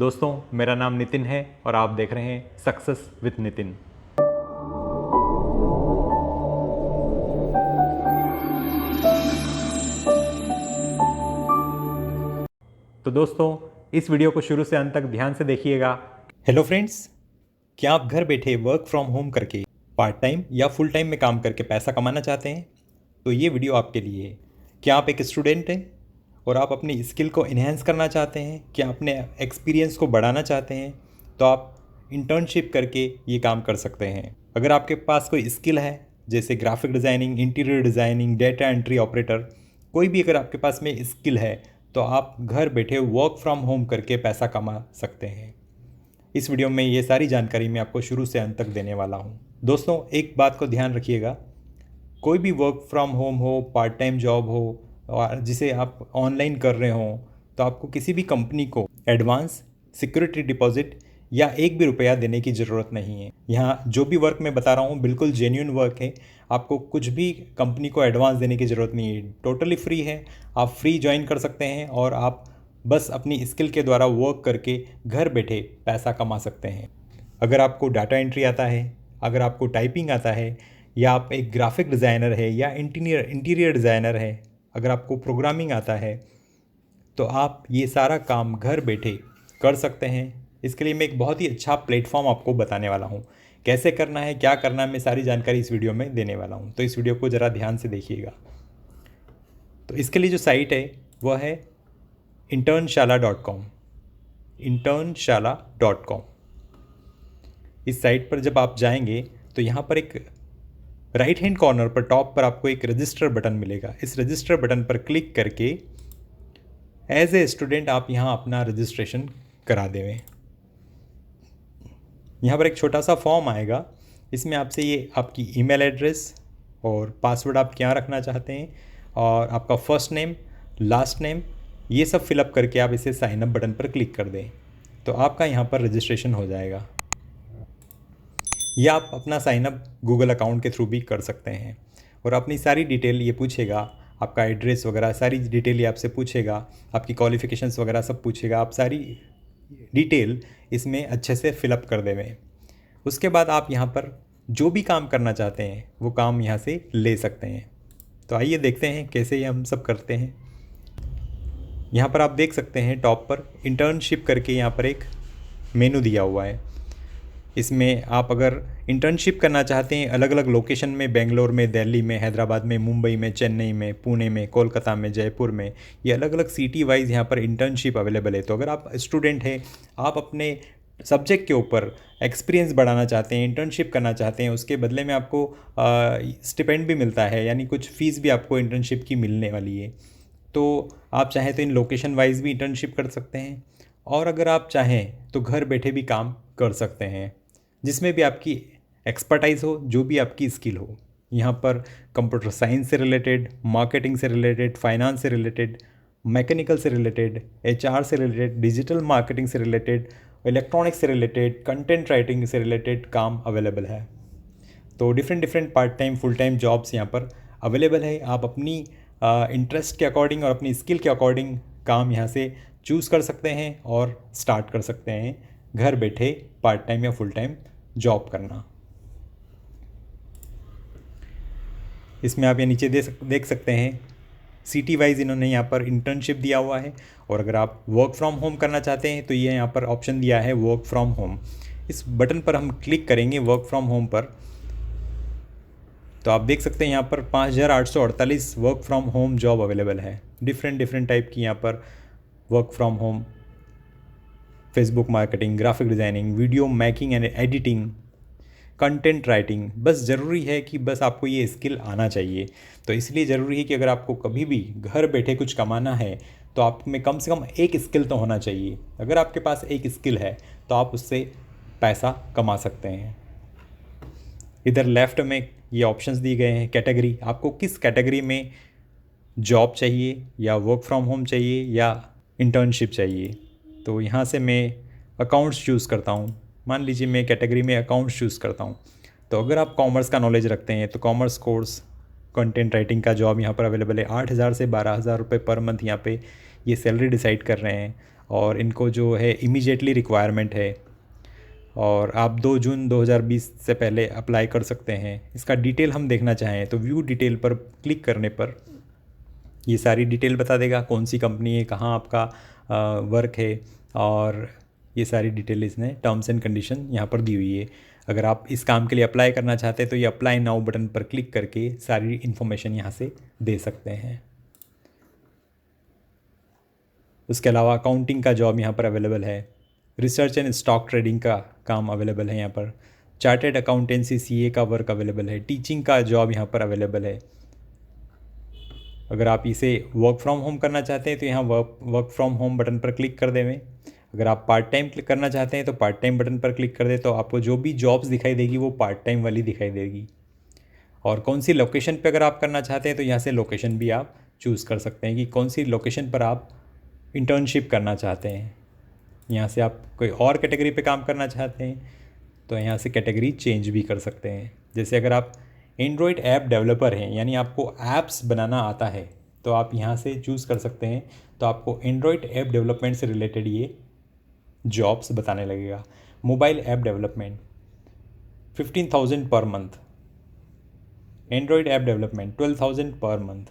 दोस्तों, मेरा नाम नितिन है और आप देख रहे हैं सक्सेस विद नितिन। तो दोस्तों, इस वीडियो को शुरू से अंत तक ध्यान से देखिएगा। हेलो फ्रेंड्स, क्या आप घर बैठे वर्क फ्रॉम होम करके पार्ट टाइम या फुल टाइम में काम करके पैसा कमाना चाहते हैं? तो ये वीडियो आपके लिए है। क्या आप एक स्टूडेंट हैं और आप अपनी स्किल को इन्हेंस करना चाहते हैं? क्या अपने एक्सपीरियंस को बढ़ाना चाहते हैं? तो आप इंटर्नशिप करके ये काम कर सकते हैं। अगर आपके पास कोई स्किल है जैसे graphic designing, interior designing, data entry operator, कोई भी अगर आपके पास में स्किल है तो आप घर बैठे वर्क फ्रॉम होम करके पैसा कमा सकते हैं। इस वीडियो में ये सारी जानकारी मैं आपको शुरू से अंत तक देने वाला हूँ। दोस्तों, एक बात को ध्यान रखिएगा, कोई भी वर्क फ्रॉम होम हो, पार्ट टाइम जॉब हो और जिसे आप ऑनलाइन कर रहे हो, तो आपको किसी भी कंपनी को एडवांस, सिक्योरिटी डिपॉजिट या एक भी रुपया देने की ज़रूरत नहीं है। यहाँ जो भी वर्क मैं बता रहा हूँ बिल्कुल जेन्युइन वर्क है। आपको कुछ भी कंपनी को एडवांस देने की ज़रूरत नहीं है, टोटली फ्री है। आप फ्री ज्वाइन कर सकते हैं और आप बस अपनी स्किल के द्वारा वर्क करके घर बैठे पैसा कमा सकते हैं। अगर आपको डाटा एंट्री आता है, अगर आपको टाइपिंग आता है, या आप एक ग्राफिक डिज़ाइनर है या इंटीरियर डिज़ाइनर है, अगर आपको प्रोग्रामिंग आता है, तो आप ये सारा काम घर बैठे कर सकते हैं। इसके लिए मैं एक बहुत ही अच्छा प्लेटफॉर्म आपको बताने वाला हूँ। कैसे करना है, क्या करना है, मैं सारी जानकारी इस वीडियो में देने वाला हूँ। तो इस वीडियो को ज़रा ध्यान से देखिएगा। तो इसके लिए जो साइट है वह है internShala.com। internShala.com। इस साइट पर जब आप जाएंगे तो यहाँ पर एक राइट हैंड कॉर्नर पर टॉप पर आपको एक रजिस्टर बटन मिलेगा। इस रजिस्टर बटन पर क्लिक करके एज ए स्टूडेंट आप यहाँ अपना रजिस्ट्रेशन करा देवें। यहाँ पर एक छोटा सा फॉर्म आएगा, इसमें आपसे ये आपकी ईमेल एड्रेस और पासवर्ड आप क्या रखना चाहते हैं और आपका फर्स्ट नेम, लास्ट नेम, ये सब फिलअप करके आप इसे साइन अप बटन पर क्लिक कर दें तो आपका यहाँ पर रजिस्ट्रेशन हो जाएगा। या आप अपना साइन अप गूगल अकाउंट के थ्रू भी कर सकते हैं और अपनी सारी डिटेल ये पूछेगा, आपका एड्रेस वगैरह सारी डिटेल ये आपसे पूछेगा, आपकी क्वालिफ़िकेशंस वगैरह सब पूछेगा। आप सारी डिटेल इसमें अच्छे से फिलअप कर देवें। उसके बाद आप यहाँ पर जो भी काम करना चाहते हैं वो काम यहाँ से ले सकते हैं। तो आइए देखते हैं कैसे ये हम सब करते हैं। यहाँ पर आप देख सकते हैं टॉप पर इंटर्नशिप करके यहाँ पर एक मेनू दिया हुआ है। इसमें आप अगर इंटर्नशिप करना चाहते हैं अलग अलग लोकेशन में, बेंगलोर में, दिल्ली में, हैदराबाद में, मुंबई में, चेन्नई में, पुणे में, कोलकाता में, जयपुर में, ये अलग अलग सिटी वाइज यहाँ पर इंटर्नशिप अवेलेबल है। तो अगर आप स्टूडेंट हैं, आप अपने सब्जेक्ट के ऊपर एक्सपीरियंस बढ़ाना चाहते हैं, इंटर्नशिप करना चाहते हैं, उसके बदले में आपको स्टिपेंड भी मिलता है, यानी कुछ फ़ीस भी आपको इंटर्नशिप की मिलने वाली है। तो आप चाहें तो इन लोकेशन वाइज भी इंटर्नशिप कर सकते हैं और अगर आप चाहें तो घर बैठे भी काम कर सकते हैं जिसमें भी आपकी एक्सपर्टाइज़ हो, जो भी आपकी स्किल हो। यहाँ पर कंप्यूटर साइंस से रिलेटेड, मार्केटिंग से रिलेटेड, फाइनेंस से रिलेटेड, मैकेनिकल से रिलेटेड, एचआर से रिलेटेड, डिजिटल मार्केटिंग से रिलेटेड, इलेक्ट्रॉनिक्स से रिलेटेड, कंटेंट राइटिंग से रिलेटेड काम अवेलेबल है। तो different part time, full time jobs यहाँ पर अवेलेबल है। आप अपनी इंटरेस्ट के अकॉर्डिंग और अपनी स्किल के अकॉर्डिंग काम यहाँ से चूज़ कर सकते हैं और स्टार्ट कर सकते हैं घर बैठे पार्ट टाइम या फुल टाइम जॉब करना। इसमें आप ये नीचे देख सकते हैं सिटी वाइज इन्होंने यहाँ पर इंटर्नशिप दिया हुआ है और अगर आप वर्क फ्रॉम होम करना चाहते हैं तो ये यहाँ पर ऑप्शन दिया है वर्क फ्रॉम होम। इस बटन पर हम क्लिक करेंगे वर्क फ्रॉम होम पर, तो आप देख सकते हैं यहाँ पर 5848 work from home job available है। डिफरेंट टाइप की यहाँ पर work from home, Facebook marketing, graphic designing, video making and editing, content writing. बस ज़रूरी है कि बस आपको ये स्किल आना चाहिए। तो इसलिए ज़रूरी है कि अगर आपको कभी भी घर बैठे कुछ कमाना है तो आप में कम से कम एक स्किल तो होना चाहिए। अगर आपके पास एक स्किल है तो आप उससे पैसा कमा सकते हैं। इधर लेफ़्ट में ये ऑप्शंस दिए गए हैं कैटेगरी, आपको किस कैटेगरी में जॉब चाहिए या वर्क फ्रॉम होम चाहिए या इंटर्नशिप चाहिए। तो यहाँ से मैं अकाउंट्स चूज़ करता हूँ। मान लीजिए मैं कैटेगरी में अकाउंट्स चूज़ करता हूँ। तो अगर आप कॉमर्स का नॉलेज रखते हैं तो कॉमर्स कोर्स, कंटेंट राइटिंग का जॉब यहाँ पर अवेलेबल है। 8,000 से 12,000 रुपये पर मंथ यहाँ पे ये सैलरी डिसाइड कर रहे हैं और इनको जो है इमीडिएटली रिक्वायरमेंट है, और आप 2 जून 2020 से पहले अप्लाई कर सकते हैं। इसका डिटेल हम देखना चाहें तो व्यू डिटेल पर क्लिक करने पर ये सारी डिटेल बता देगा, कौन सी कंपनी है, कहाँ आपका वर्क है, और ये सारी डिटेल इसने टर्म्स एंड कंडीशन यहाँ पर दी हुई है। अगर आप इस काम के लिए अप्लाई करना चाहते हैं तो ये अप्लाई नाउ बटन पर क्लिक करके सारी इन्फॉर्मेशन यहाँ से दे सकते हैं। उसके अलावा अकाउंटिंग का जॉब यहाँ पर अवेलेबल है, रिसर्च एंड स्टॉक ट्रेडिंग का काम अवेलेबल है यहाँ पर, चार्टेड अकाउंटेंसी सीए का वर्क अवेलेबल है, टीचिंग का जॉब यहाँ पर अवेलेबल है। अगर आप इसे वर्क फ्रॉम होम करना चाहते हैं तो यहाँ वर्क फ्रॉम होम बटन पर क्लिक कर देवें। अगर आप पार्ट टाइम क्लिक करना चाहते हैं तो पार्ट टाइम बटन पर क्लिक कर दे, तो आपको जो भी जॉब्स दिखाई देगी वो पार्ट टाइम वाली दिखाई देगी। और कौन सी लोकेशन पे अगर आप करना चाहते हैं तो यहाँ से लोकेशन भी आप चूज़ कर सकते हैं कि कौन सी लोकेशन पर आप इंटर्नशिप करना चाहते हैं। यहाँ से आप कोई और कैटेगरी पे काम करना चाहते हैं तो यहाँ से कैटेगरी चेंज भी कर सकते हैं। जैसे अगर आप एंड्रॉयड ऐप डेवलपर हैं, यानी आपको ऐप्स बनाना आता है, तो आप यहाँ से चूज़ कर सकते हैं। तो आपको एंड्रॉयड ऐप डेवलपमेंट से रिलेटेड ये जॉब्स बताने लगेगा। मोबाइल ऐप डेवलपमेंट 15,000 पर month, Android app development 12,000 per month,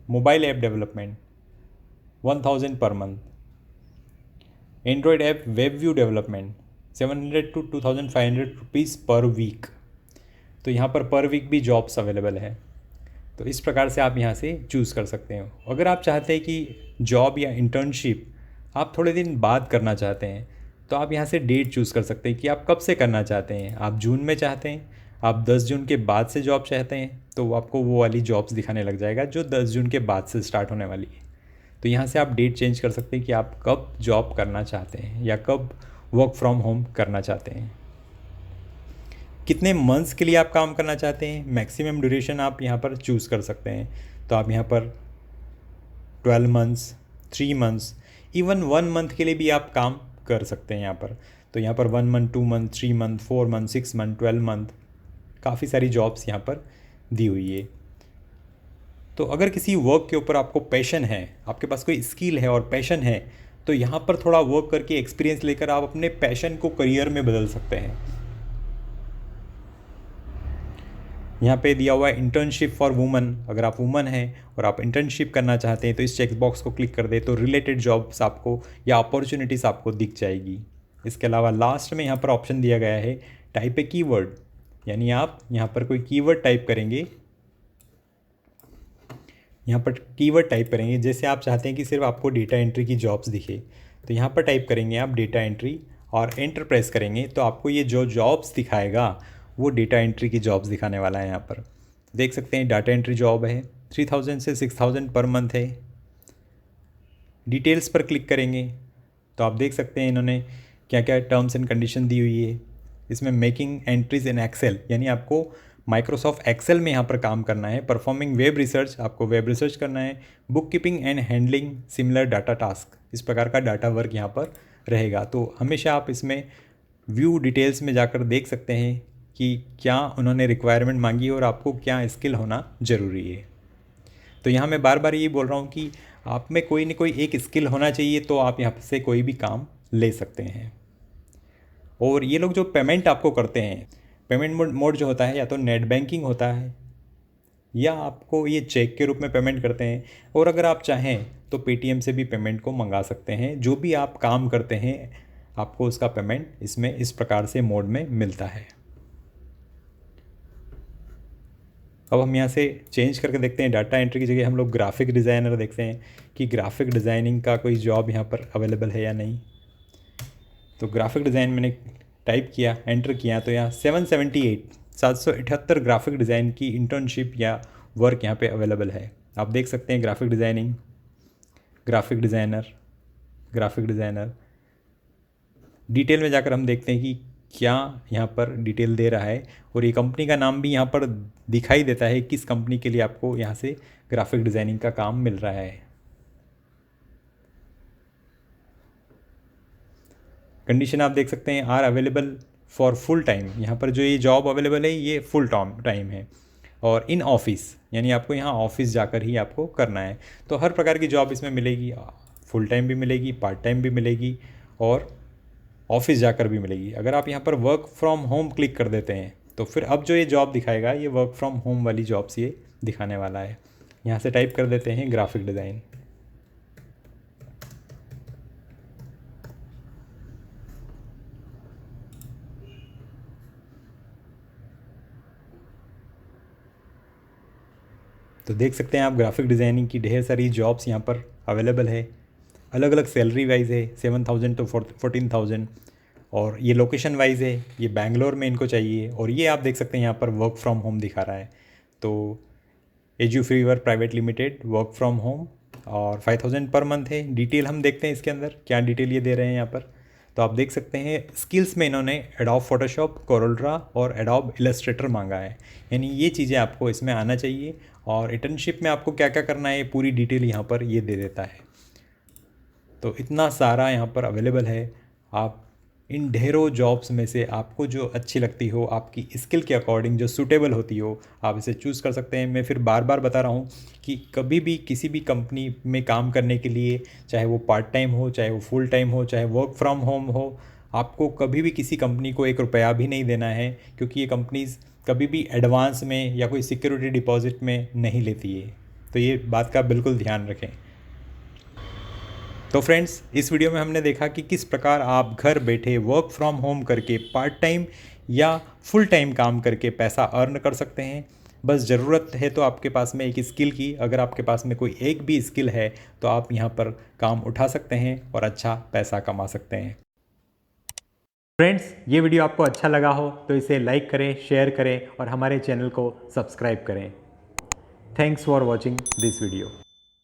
mobile app development 1,000 per month, Android app web view development 700 to 2,500 rupees per week. तो यहाँ पर वीक भी जॉब्स अवेलेबल है। तो इस प्रकार से आप यहाँ से चूज़ कर सकते हैं। अगर आप चाहते हैं कि जॉब या इंटर्नशिप आप थोड़े दिन बाद करना चाहते हैं तो आप यहाँ से डेट चूज़ कर सकते हैं कि आप कब से करना चाहते हैं। आप जून में चाहते हैं, आप 10 जून के बाद से जॉब चाहते हैं, तो आपको वो वाली जॉब्स दिखाने लग जाएगा जो 10 जून के बाद से स्टार्ट होने वाली है। तो यहाँ से आप डेट चेंज कर सकते हैं कि आप कब जॉब करना चाहते हैं या कब वर्क फ्रॉम होम करना चाहते हैं, कितने मंथ्स के लिए आप काम करना चाहते हैं। मैक्सिमम ड्यूरेशन आप यहाँ पर चूज़ कर सकते हैं। तो आप यहाँ पर 12 मंथ्स, 3 मंथ्स, इवन 1 मंथ के लिए भी आप काम कर सकते हैं यहाँ पर। तो यहाँ पर 1 month, 2 month, 3 month, 4 month, 6 month, 12 month, काफ़ी सारी जॉब्स यहाँ पर दी हुई है। तो अगर किसी वर्क के ऊपर आपको पैशन है, आपके पास कोई स्किल है और पैशन है, तो यहाँ पर थोड़ा वर्क करके एक्सपीरियंस लेकर आप अपने पैशन को करियर में बदल सकते हैं। यहाँ पे दिया हुआ है इंटर्नशिप फॉर वुमन। अगर आप वुमन हैं और आप इंटर्नशिप करना चाहते हैं तो इस चेक बॉक्स को क्लिक कर दे, तो रिलेटेड जॉब्स आपको या अपॉर्चुनिटीज़ आपको दिख जाएगी। इसके अलावा लास्ट में यहाँ पर ऑप्शन दिया गया है टाइप ए कीवर्ड, यानी आप यहाँ पर कोई कीवर्ड टाइप करेंगे। यहाँ पर कीवर्ड टाइप करेंगे, जैसे आप चाहते हैं कि सिर्फ आपको डेटा एंट्री की जॉब्स दिखे, तो यहाँ पर टाइप करेंगे आप डेटा एंट्री और एंटर प्रेस करेंगे, तो आपको ये जो जॉब्स दिखाएगा वो डेटा एंट्री की जॉब्स दिखाने वाला है। यहाँ पर देख सकते हैं डाटा एंट्री जॉब है, 3,000 से 6,000 पर मंथ है। डिटेल्स पर क्लिक करेंगे तो आप देख सकते हैं इन्होंने क्या क्या टर्म्स एंड कंडीशन दी हुई है। इसमें मेकिंग एंट्रीज इन एक्सेल, यानी आपको माइक्रोसॉफ्ट एक्सेल में यहाँ पर काम करना है। परफॉर्मिंग वेब रिसर्च, आपको वेब रिसर्च करना है। Book keeping and handling similar data task, इस प्रकार का डाटा वर्क यहाँ पर रहेगा। तो हमेशा आप इसमें व्यू डिटेल्स में जाकर देख सकते हैं कि क्या उन्होंने रिक्वायरमेंट मांगी और आपको क्या स्किल होना ज़रूरी है। तो यहाँ मैं बार बार ये बोल रहा हूँ कि आप में कोई ना कोई एक स्किल होना चाहिए, तो आप यहाँ से कोई भी काम ले सकते हैं। और ये लोग जो पेमेंट आपको करते हैं, पेमेंट मोड जो होता है या तो नेट बैंकिंग होता है या आपको ये चेक के रूप में पेमेंट करते हैं, और अगर आप चाहें तो पेटीएम से भी पेमेंट को मंगा सकते हैं। जो भी आप काम करते हैं आपको उसका पेमेंट इसमें इस प्रकार से मोड में मिलता है। अब हम यहाँ से चेंज करके देखते हैं, डाटा एंट्री की जगह हम लोग ग्राफिक डिज़ाइनर देखते हैं कि ग्राफिक डिज़ाइनिंग का कोई जॉब यहाँ पर अवेलेबल है या नहीं। तो ग्राफिक डिज़ाइन मैंने टाइप किया, एंटर किया, तो यहाँ 778 ग्राफिक डिज़ाइन की इंटर्नशिप या वर्क यहाँ पे अवेलेबल है। आप देख सकते हैं graphic designing, graphic designer. Detail में जाकर हम देखते हैं कि क्या यहाँ पर डिटेल दे रहा है, और ये कंपनी का नाम भी यहाँ पर दिखाई देता है किस कंपनी के लिए आपको यहाँ से ग्राफिक डिज़ाइनिंग का काम मिल रहा है। कंडीशन आप देख सकते हैं are available for full time. यहाँ पर जो ये जॉब अवेलेबल है ये फुल टाइम है, और इन ऑफिस, यानी आपको यहाँ ऑफिस जाकर ही आपको करना है। तो हर प्रकार की जॉब इसमें मिलेगी। फुल टाइम भी मिलेगी, पार्ट टाइम भी मिलेगी और ऑफिस जाकर भी मिलेगी। अगर आप यहाँ पर वर्क फ्रॉम होम क्लिक कर देते हैं तो फिर अब जो ये जॉब दिखाएगा ये वर्क फ्रॉम होम वाली जॉब्स ये दिखाने वाला है। यहाँ से टाइप कर देते हैं ग्राफिक डिज़ाइन। तो देख सकते हैं आप ग्राफिक डिज़ाइनिंग की ढेर सारी जॉब्स यहाँ पर अवेलेबल है। अलग अलग सैलरी वाइज है, 7,000 टू 14,000। और ये लोकेशन वाइज है, ये बैंगलोर में इनको चाहिए। और ये आप देख सकते हैं यहाँ पर वर्क फ्रॉम होम दिखा रहा है। तो एजू फ्रीवर private limited work from home और 5,000 पर मंथ है। डिटेल हम देखते हैं इसके अंदर क्या डिटेल ये दे रहे हैं यहाँ पर। तो आप देख सकते हैं स्किल्स में इन्होंने एडोब फोटोशॉप, कोरोलड्रा और एडोब इलस्ट्रेटर मांगा है, यानी ये चीज़ें आपको इसमें आना चाहिए। और इंटर्नशिप में आपको क्या क्या करना है पूरी डिटेल यहाँ पर ये दे देता है। तो इतना सारा यहाँ पर अवेलेबल है। आप इन ढेरों जॉब्स में से आपको जो अच्छी लगती हो, आपकी स्किल के अकॉर्डिंग जो सूटेबल होती हो, आप इसे चूज़ कर सकते हैं। मैं फिर बार बार बता रहा हूँ कि कभी भी किसी भी कंपनी में काम करने के लिए, चाहे वो पार्ट टाइम हो, चाहे वो फुल टाइम हो, चाहे वर्क फ्रॉम होम हो, आपको कभी भी किसी कंपनी को 1 रुपया भी नहीं देना है, क्योंकि ये कंपनीज़ कभी भी एडवांस में या कोई सिक्योरिटी डिपॉजिट में नहीं लेती है। तो ये बात का बिल्कुल ध्यान रखें। तो फ्रेंड्स, इस वीडियो में हमने देखा कि किस प्रकार आप घर बैठे वर्क फ्रॉम होम करके पार्ट टाइम या फुल टाइम काम करके पैसा अर्न कर सकते हैं। बस ज़रूरत है तो आपके पास में एक स्किल की, अगर आपके पास में कोई एक भी स्किल है तो आप यहाँ पर काम उठा सकते हैं और अच्छा पैसा कमा सकते हैं। फ्रेंड्स, ये वीडियो आपको अच्छा लगा हो तो इसे लाइक करें, शेयर करें और हमारे चैनल को सब्सक्राइब करें। Thanks for watching this video.